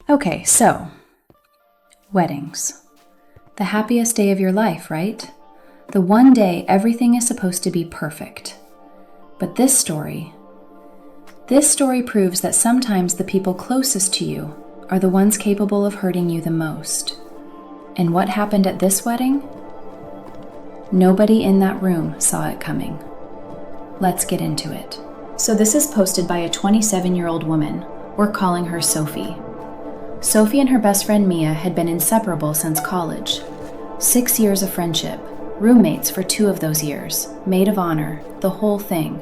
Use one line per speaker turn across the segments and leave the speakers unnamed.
Okay, so, weddings. The happiest day of your life, right? The one day everything is supposed to be perfect. But this story proves that sometimes the people closest to you are the ones capable of hurting you the most. And what happened at this wedding? Nobody in that room saw it coming. Let's get into it. So this is posted by a 27-year-old woman. We're calling her Sophie. Sophie and her best friend Mia had been inseparable since college. 6 years of friendship, roommates for 2 of those years, maid of honor, the whole thing.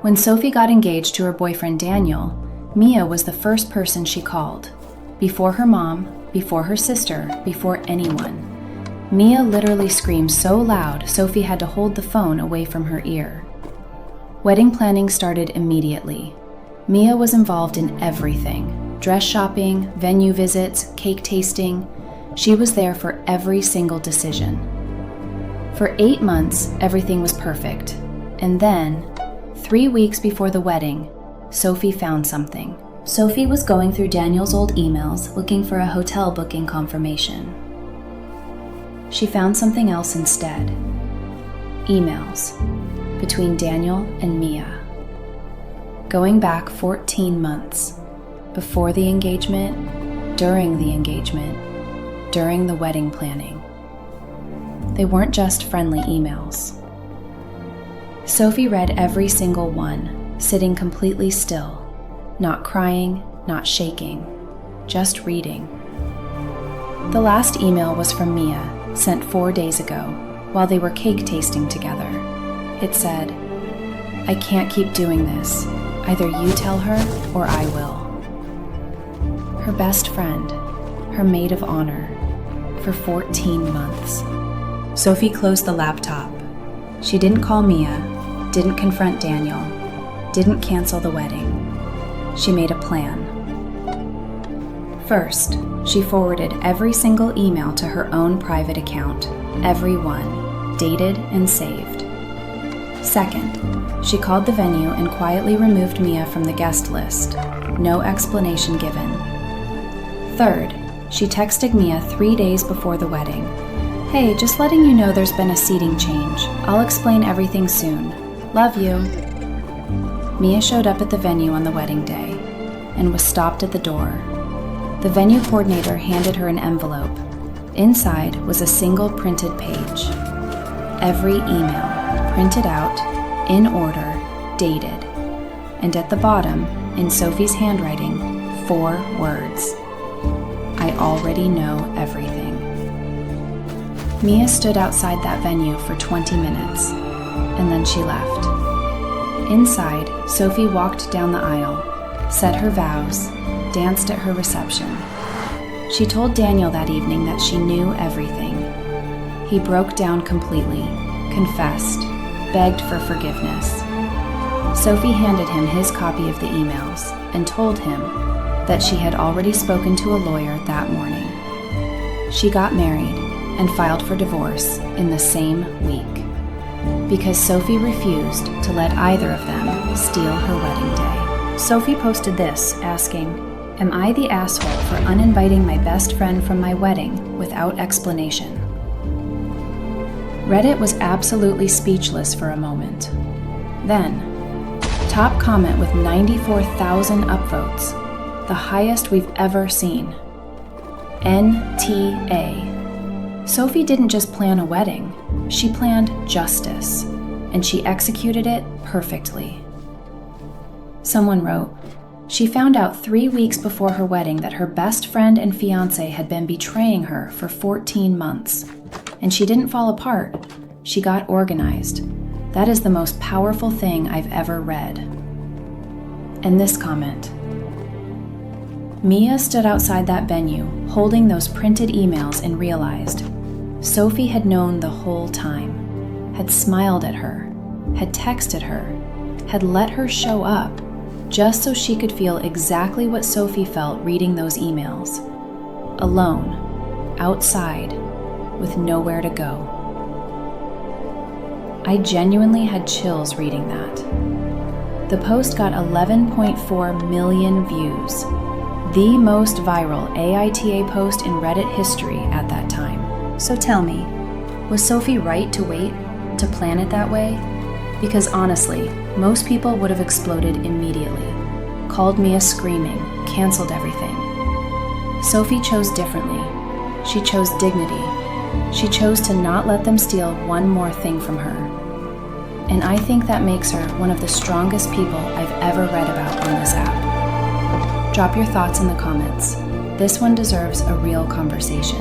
When Sophie got engaged to her boyfriend Daniel, Mia was the first person she called. Before her mom, before her sister, before anyone. Mia literally screamed so loud Sophie had to hold the phone away from her ear. Wedding planning started immediately. Mia was involved in everything. Dress shopping, venue visits, cake tasting. She was there for every single decision. For 8 months, everything was perfect. And then, 3 weeks before the wedding, Sophie found something. Sophie was going through Daniel's old emails looking for a hotel booking confirmation. She found something else instead. Emails between Daniel and Mia. Going back 14 months. Before the engagement, during the engagement, during the wedding planning. They weren't just friendly emails. Sophie read every single one, sitting completely still, not crying, not shaking, just reading. The last email was from Mia, sent 4 days ago, while they were cake tasting together. It said, "I can't keep doing this. Either you tell her or I will." Her best friend, her maid of honor, for 14 months. Sophie closed the laptop. She didn't call Mia, didn't confront Daniel, didn't cancel the wedding. She made a plan. First, she forwarded every single email to her own private account, every one, dated and saved. Second, she called the venue and quietly removed Mia from the guest list. No explanation given. Third, she texted Mia 3 days before the wedding. "Hey, just letting you know there's been a seating change. I'll explain everything soon. Love you." Mia showed up at the venue on the wedding day and was stopped at the door. The venue coordinator handed her an envelope. Inside was a single printed page. Every email, printed out, in order, dated. And at the bottom, in Sophie's handwriting, 4 words. "I already know everything." Mia stood outside that venue for 20 minutes, and then she left. Inside, Sophie walked down the aisle, said her vows, danced at her reception. She told Daniel that evening that she knew everything. He broke down completely, confessed, begged for forgiveness. Sophie handed him his copy of the emails and told him that she had already spoken to a lawyer that morning. She got married and filed for divorce in the same week because Sophie refused to let either of them steal her wedding day. Sophie posted this, asking, "Am I the asshole for uninviting my best friend from my wedding without explanation?" Reddit was absolutely speechless for a moment. Then, top comment with 94,000 upvotes, the highest we've ever seen. NTA. Sophie didn't just plan a wedding, she planned justice, and she executed it perfectly. Someone wrote, "She found out 3 weeks before her wedding that her best friend and fiancé had been betraying her for 14 months. And she didn't fall apart, she got organized. That is the most powerful thing I've ever read." And this comment, "Mia stood outside that venue, holding those printed emails and realized Sophie had known the whole time, had smiled at her, had texted her, had let her show up, just so she could feel exactly what Sophie felt reading those emails. Alone, outside, with nowhere to go." I genuinely had chills reading that. The post got 11.4 million views. the most viral AITA post in Reddit history at that time. So tell me, was Sophie right to wait, to plan it that way? Because honestly, most people would have exploded immediately, called me a screaming, canceled everything. Sophie chose differently. She chose dignity. She chose to not let them steal one more thing from her. And I think that makes her one of the strongest people I've ever read about on this app. Drop your thoughts in the comments. This one deserves a real conversation.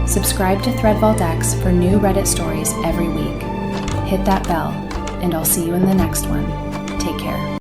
Subscribe to ThreadVaultX for new Reddit stories every week. Hit that bell, and I'll see you in the next one. Take care.